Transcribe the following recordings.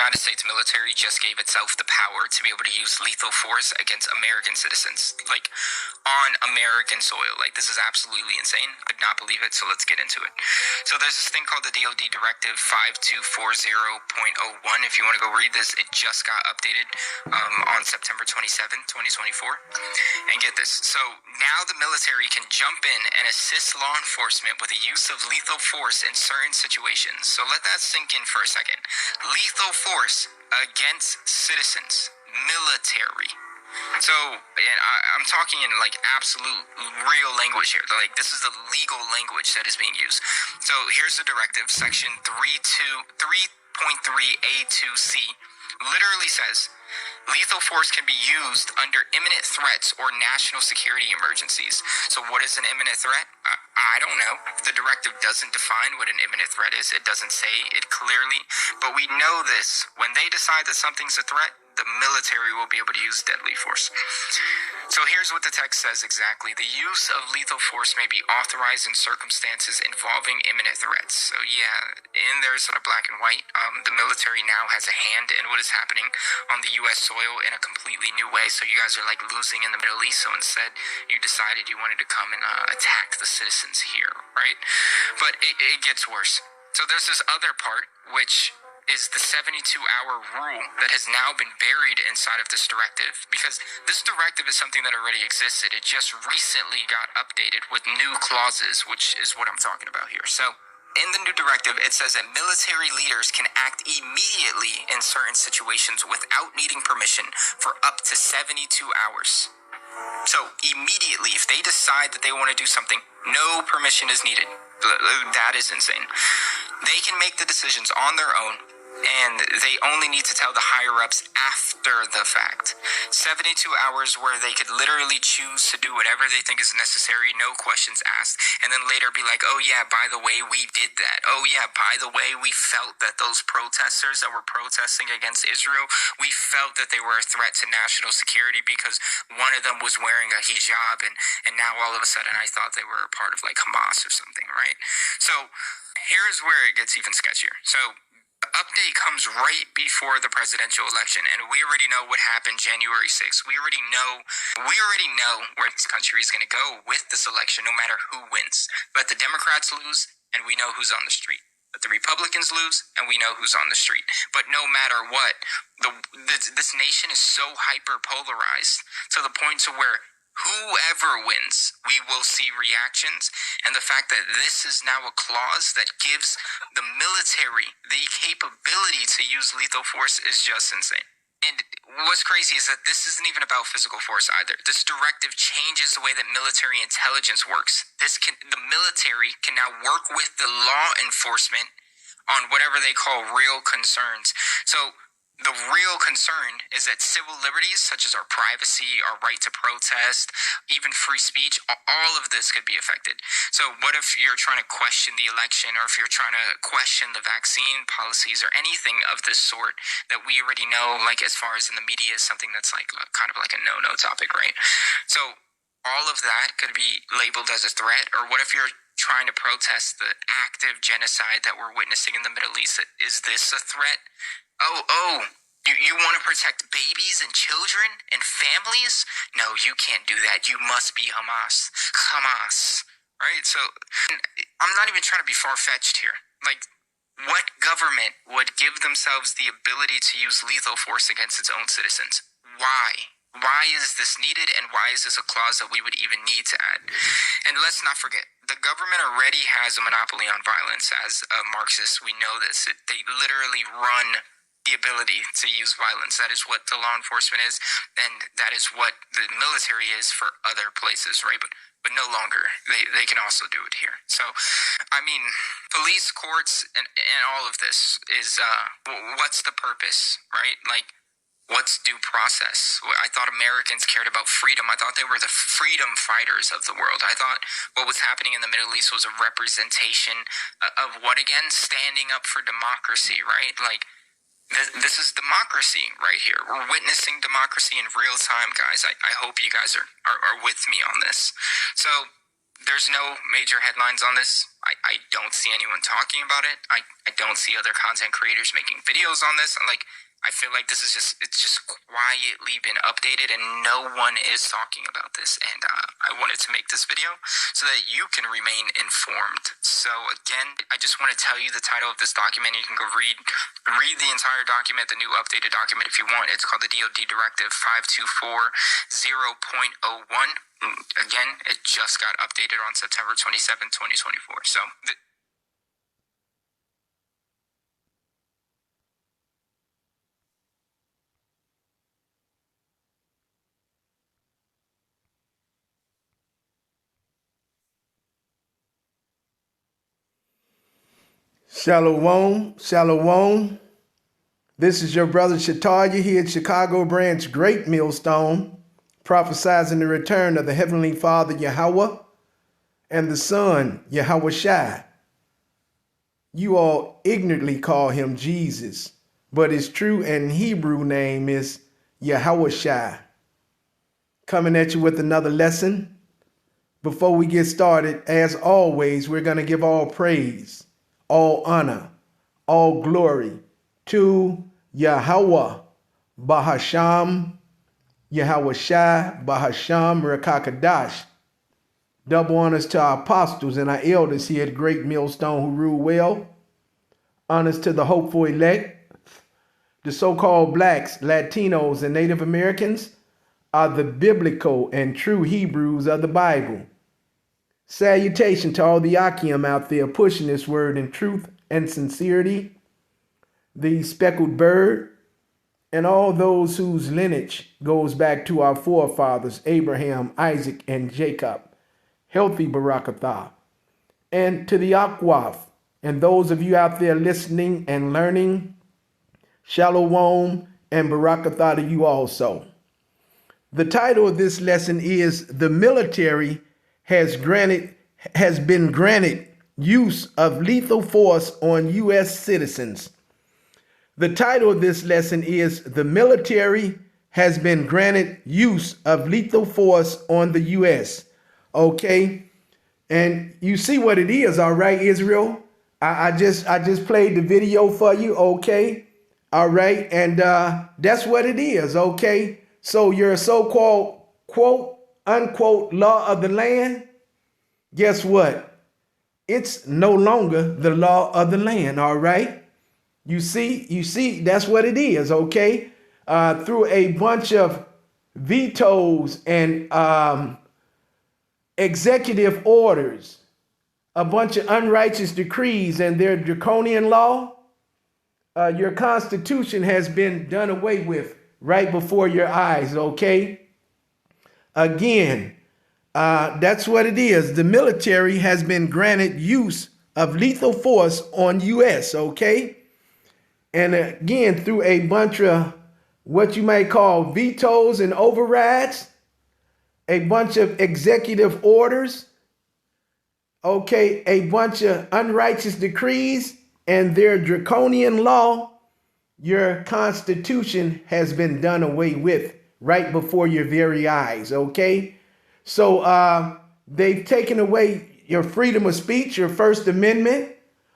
United States military just gave itself the power to be able to use lethal force against American citizens, like on American soil. Like, this is absolutely insane. I could not believe it. So let's get into it. So there's this thing called the DoD Directive 5240.01. If you want to go read this, it just got updated on September 27th, 2024. And get this. So now the military can jump in and assist law enforcement with the use of lethal force in certain situations. So let that sink in for a second. Lethal force against citizens, military. So, and I'm talking in like absolute real language here. Like, this is the legal language that is being used. So here's the directive, section 3.3A2C, literally says, lethal force can be used under imminent threats or national security emergencies. So what is an imminent threat? I don't know. The directive doesn't define what an imminent threat is. It doesn't say it clearly. But we know this. When they decide that something's a threat, the military will be able to use deadly force. So here's what the text says exactly. The use of lethal force may be authorized in circumstances involving imminent threats. So yeah, in there sort of black and white, the military now has a hand in what is happening on the U.S. soil in a completely new way. So you guys are like losing in the Middle East. So instead, you decided you wanted to come and attack the citizens here, right? But it gets worse. So there's this other part, which is the 72-hour rule that has now been buried inside of this directive, because this directive is something that already existed. It just recently got updated with new clauses, which is what I'm talking about here. So in the new directive, it says that military leaders can act immediately in certain situations without needing permission for up to 72 hours. So immediately, if they decide that they want to do something, no permission is needed. That is insane. They can make the decisions on their own, and they only need to tell the higher-ups after the fact. 72 hours where they could literally choose to do whatever they think is necessary, no questions asked, and then later be like, oh yeah, by the way, we did that. Oh yeah, by the way, we felt that those protesters that were protesting against Israel, we felt that they were a threat to national security because one of them was wearing a hijab, and now all of a sudden I thought they were a part of like Hamas or something, right? So here's where it gets even sketchier. So the update comes right before the presidential election, and we already know what happened January 6th. We already know where this country is going to go with this election, no matter who wins. Let the Democrats lose, and we know who's on the street. Let the Republicans lose, and we know who's on the street. But no matter what, this nation is so hyper-polarized to the point to where whoever wins, we will see reactions. And the fact that this is now a clause that gives the military the capability to use lethal force is just insane. And what's crazy is that this isn't even about physical force either. This directive changes the way that military intelligence works. The military can now work with the law enforcement on whatever they call real concerns. So the real concern is that civil liberties, such as our privacy, our right to protest, even free speech, all of this could be affected. So what if you're trying to question the election, or if you're trying to question the vaccine policies or anything of this sort that we already know, like as far as in the media, is something that's like kind of like a no-no topic, right? So all of that could be labeled as a threat. Or what if you're trying to protest the active genocide that we're witnessing in the Middle East? Is this a threat? You want to protect babies and children and families? No, you can't do that. You must be Hamas. Right? So I'm not even trying to be far-fetched here. Like, what government would give themselves the ability to use lethal force against its own citizens? Why? Why is this needed, and why is this a clause that we would even need to add? And let's not forget, the government already has a monopoly on violence. As Marxists, we know this. They literally run the ability to use violence. That is what the law enforcement is, and that is what the military is for other places, right? But no longer. They can also do it here. So, I mean, police, courts, and all of this is, what's the purpose, right? Like, what's due process? I thought Americans cared about freedom. I thought they were the freedom fighters of the world. I thought what was happening in the Middle East was a representation of what, again? Standing up for democracy, right? Like, this is democracy right here. We're witnessing democracy in real time, guys. I hope you guys are with me on this. So there's no major headlines on this. I don't see anyone talking about it. I don't see other content creators making videos on this. I feel like this is it's just quietly been updated and no one is talking about this. And I wanted to make this video so that you can remain informed. So again, I just want to tell you the title of this document. You can go read the entire document, the new updated document if you want. It's called the DoD Directive 5240.01. Again, it just got updated on September 27, 2024. So Shalom, shalom. This is your brother Shataya here at Chicago Branch Great Millstone, prophesizing the return of the Heavenly Father Yahweh and the Son Yahweh Shai. You all ignorantly call him Jesus, but his true and Hebrew name is Yahweh Shai. Coming at you with another lesson. Before we get started, as always, we're going to give all praise, all honor, all glory to Yahweh Bahasham, Yahweh Shai, Bahasham, Rakakadash. Double honors to our apostles and our elders here at Great Millstone who rule well. Honors to the hopeful elect. The so-called blacks, Latinos, and Native Americans are the biblical and true Hebrews of the Bible. Salutation to all the Akim out there pushing this word in truth and sincerity. The speckled bird and all those whose lineage goes back to our forefathers, Abraham, Isaac, and Jacob. Healthy Barakatah. And to the Akwaf and those of you out there listening and learning, Shalom and Barakatah to you also. The title of this lesson is The Military has been granted use of lethal force on U.S. citizens. The title of this lesson is The Military has been granted use of lethal force on the U.S. Okay, and you see what it is, all right, Israel? I just played the video for you, okay? All right, and that's what it is, okay? So your so-called quote unquote law of the land, guess what? It's no longer the law of the land, all right? You see, that's what it is, okay? Through a bunch of vetoes and executive orders, a bunch of unrighteous decrees and their draconian law, your Constitution has been done away with right before your eyes, okay? Again, that's what it is. The military has been granted use of lethal force on U.S., okay? And again, through a bunch of what you might call vetoes and overrides, a bunch of executive orders, okay, a bunch of unrighteous decrees and their draconian law, your Constitution has been done away with right before your very eyes, okay? So they've taken away your freedom of speech, your First Amendment,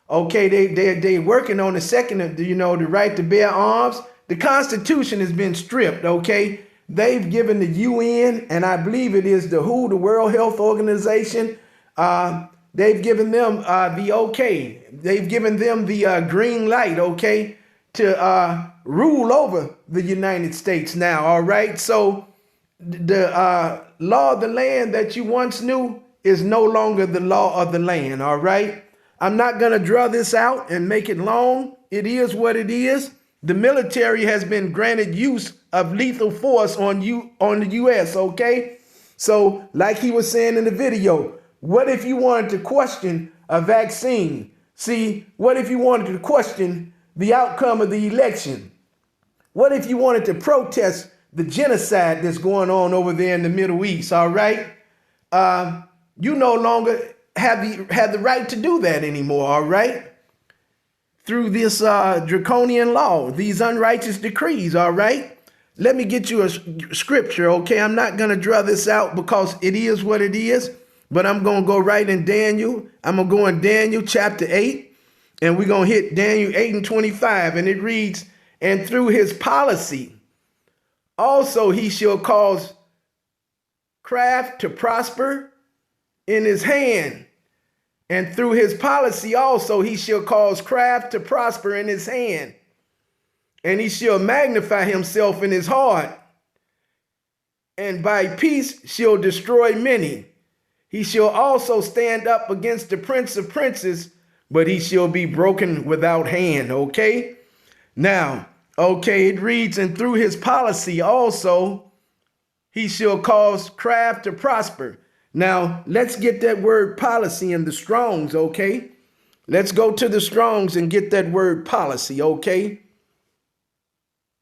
okay? They're working on the second, the right to bear arms. The Constitution has been stripped, okay? They've given the UN, and I believe it is the WHO, the World Health Organization, they've given them the okay. They've given them the green light, okay, to rule over the United States now, all right? So the law of the land that you once knew is no longer the law of the land, all right? I'm not going to draw this out and make it long. It is what it is. The military has been granted use of lethal force on the U.S., okay? So like he was saying in the video, what if you wanted to question a vaccine? See, what if you wanted to question the outcome of the election? What if you wanted to protest the genocide that's going on over there in the Middle East, all right? You no longer have the right to do that anymore, all right? Through this draconian law, these unrighteous decrees, all right? Let me get you a scripture, okay? I'm not going to draw this out because it is what it is. but I'm going to go right in Daniel. I'm going to go in Daniel chapter 8, and we're going to hit Daniel 8 and 25, and it reads, and through his policy, also he shall cause craft to prosper in his hand. And through his policy also he shall cause craft to prosper in his hand. And he shall magnify himself in his heart. And by peace shall destroy many. He shall also stand up against the prince of princes, but he shall be broken without hand. Okay? Now, okay, it reads, and through his policy also he shall cause craft to prosper. Now, let's get that word policy in the Strongs, okay? Let's go to the Strongs and get that word policy, okay?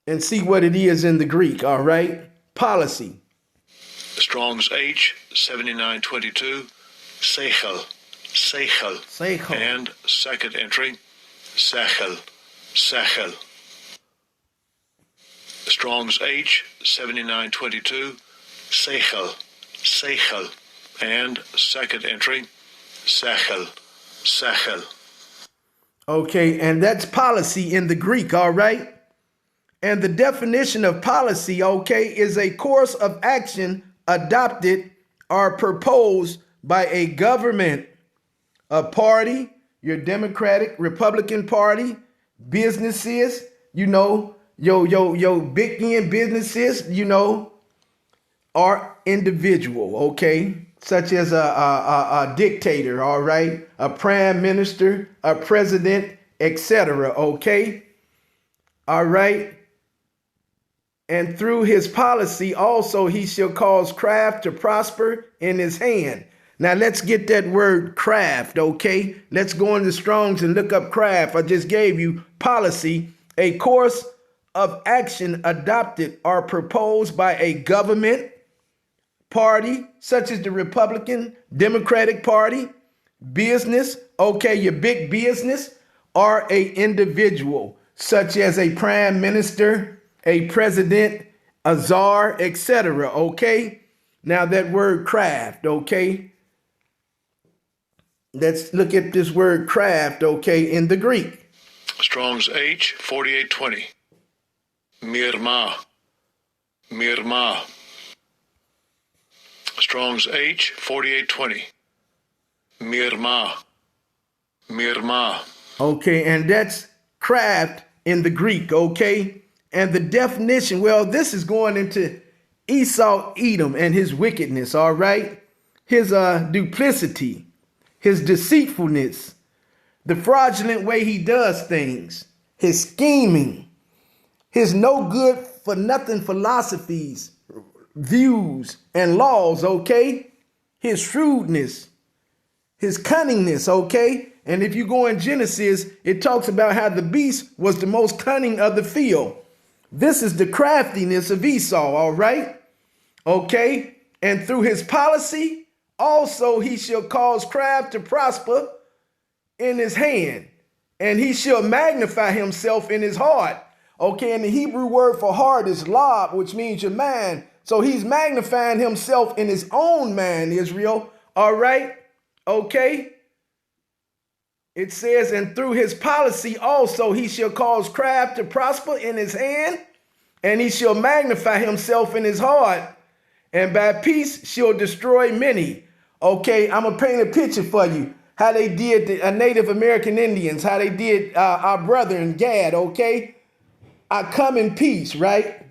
And see what it is in the Greek, all right? Policy. Strong's H, 7922, seichel, seichel. Seichel. And second entry, sechel, sechel. Strong's H, 7922, seichel, seichel. And second entry, sechel, sechel. Okay, and that's policy in the Greek, all right? And the definition of policy, okay, is a course of action adopted or proposed by a government, a party, your Democratic, Republican Party, businesses, you know, your big end businesses, you know, or individual, okay? Such as a dictator, all right? A prime minister, a president, etc., okay? All right? And through his policy also he shall cause craft to prosper in his hand. Now let's get that word craft, okay? Let's go into Strong's and look up craft. I just gave you policy, a course of action adopted or proposed by a government, party, such as the Republican, Democratic Party, business, okay, your big business, or a individual, such as a prime minister, a president, a czar, etc., okay? Now that word craft, okay? Let's look at this word craft, okay, in the Greek. Strong's H, 4820, mirma, mirma. Strong's H, 4820, mirma, mirma. Okay, and that's craft in the Greek, okay? And the definition, well, this is going into Esau, Edom, and his wickedness, all right? His duplicity, his deceitfulness, the fraudulent way he does things, his scheming, his no good for nothing philosophies, views, and laws, okay? His shrewdness, his cunningness, okay? And if you go in Genesis, it talks about how the beast was the most cunning of the field. This is the craftiness of Esau, all right? Okay? And through his policy, also he shall cause craft to prosper in his hand, and he shall magnify himself in his heart. Okay, and the Hebrew word for heart is lab, which means your mind. So he's magnifying himself in his own mind, Israel. All right? Okay? It says, and through his policy also he shall cause craft to prosper in his hand, and he shall magnify himself in his heart, and by peace shall destroy many. Okay, I'm going to paint a picture for you. How they did the Native American Indians, how they did our brother in Gad, okay? I come in peace, right?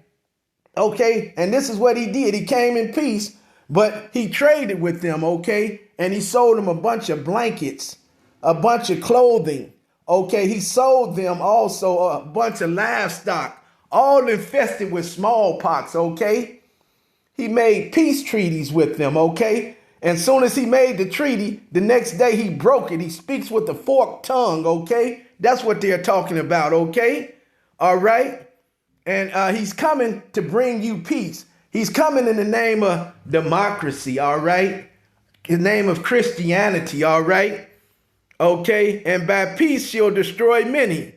Okay, and this is what he did. He came in peace, but he traded with them, okay? And he sold them a bunch of blankets, a bunch of clothing, okay? He sold them also a bunch of livestock, all infested with smallpox, okay? He made peace treaties with them, okay? And soon as he made the treaty, the next day he broke it. He speaks with a forked tongue, okay? That's what they're talking about, okay? All right? And he's coming to bring you peace. He's coming in the name of democracy, all right? In the name of Christianity, all right? Okay? And by peace shall destroy many.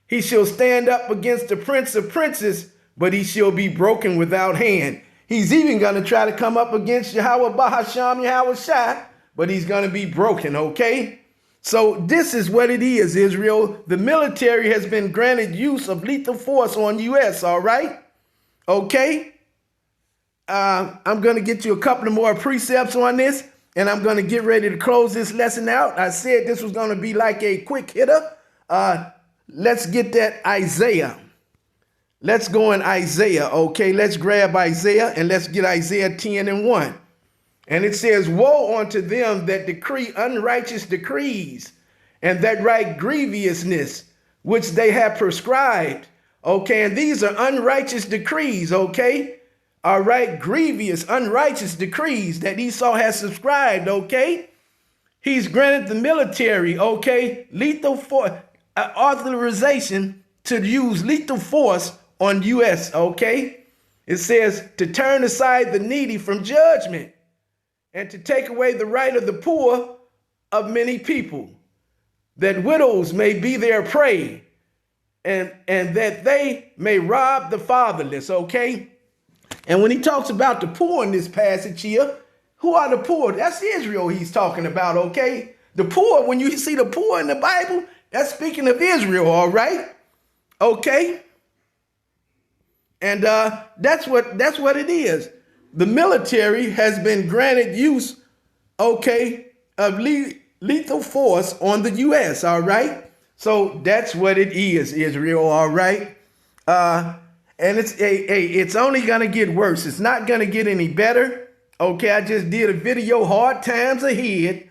He shall stand up against the prince of princes, but he shall be broken without hand. He's even going to try to come up against Yahweh Bahasham, Yahweh Shai, but he's going to be broken, okay? So this is what it is, Israel. The military has been granted use of lethal force on U.S., all right? Okay? I'm going to get you a couple of more precepts on this, and I'm going to get ready to close this lesson out. I said this was going to be like a quick hitter. Let's get that Isaiah. Let's go in Isaiah, okay? Let's grab Isaiah and let's get Isaiah 10:1. And it says, woe unto them that decree unrighteous decrees and that write grievousness, which they have prescribed. Okay, and these are unrighteous decrees, okay? All right, grievous, unrighteous decrees that Esau has subscribed, okay? He's granted the military, okay, lethal force, authorization to use lethal force on U.S., okay? It says to turn aside the needy from judgment and to take away the right of the poor of many people, that widows may be their prey and that they may rob the fatherless, okay? And when he talks about the poor in this passage here, who are the poor? That's Israel he's talking about, okay? The poor, when you see the poor in the Bible, that's speaking of Israel, all right? Okay? And that's what it is. The military has been granted use, okay, of lethal force on the U.S., all right? So that's what it is, Israel, all right? And it's only going to get worse. It's not going to get any better. Okay, I just did a video, hard times ahead,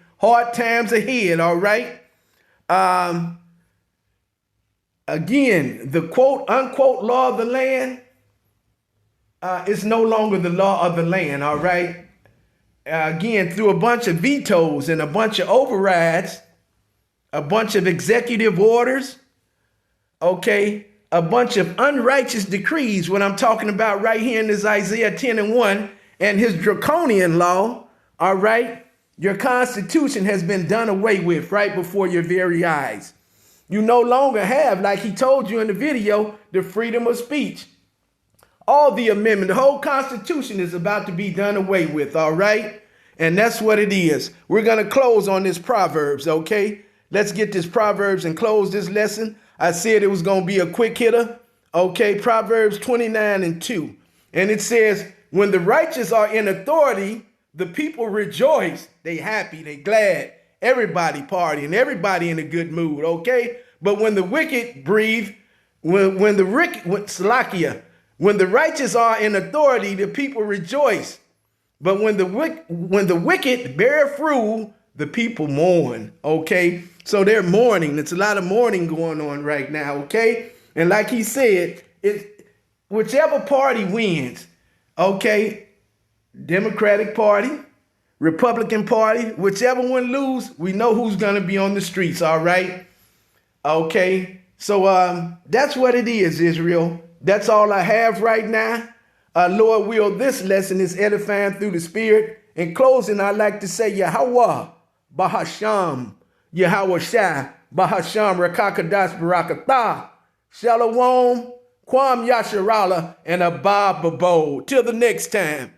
all right? Again, the quote, unquote, law of the land is no longer the law of the land, all right? Again, through a bunch of vetoes and a bunch of overrides, a bunch of executive orders, okay, a bunch of unrighteous decrees, what I'm talking about right here in this Isaiah 10:1, and his draconian law, all right, your Constitution has been done away with right before your very eyes. You no longer have, like he told you in the video, the freedom of speech. All the amendment, the whole Constitution is about to be done away with, all right? And that's what it is. We're going to close on this Proverbs, okay? Let's get this Proverbs and close this lesson. I said it was going to be a quick hitter, okay? Proverbs 29:2. And it says, when the righteous are in authority, the people rejoice. They happy, they glad. Everybody partying, everybody in a good mood, okay? But when the wicked breathe, when the righteous are in authority, the people rejoice. But when the wicked bear fruit, the people mourn, okay? So they're mourning. It's a lot of mourning going on right now, okay? And like he said, whichever party wins, okay, Democratic Party, Republican Party, whichever one lose, we know who's going to be on the streets, all right? Okay, so that's what it is, Israel. That's all I have right now. Lord will, this lesson is edifying through the Spirit. In closing, I'd like to say Yahweh, Bahasham, Yahweh Shai, Bahasham, Rakakadas, Barakatah, Shalom, Kwam Yasharala, and Abba Babo. Till the next time.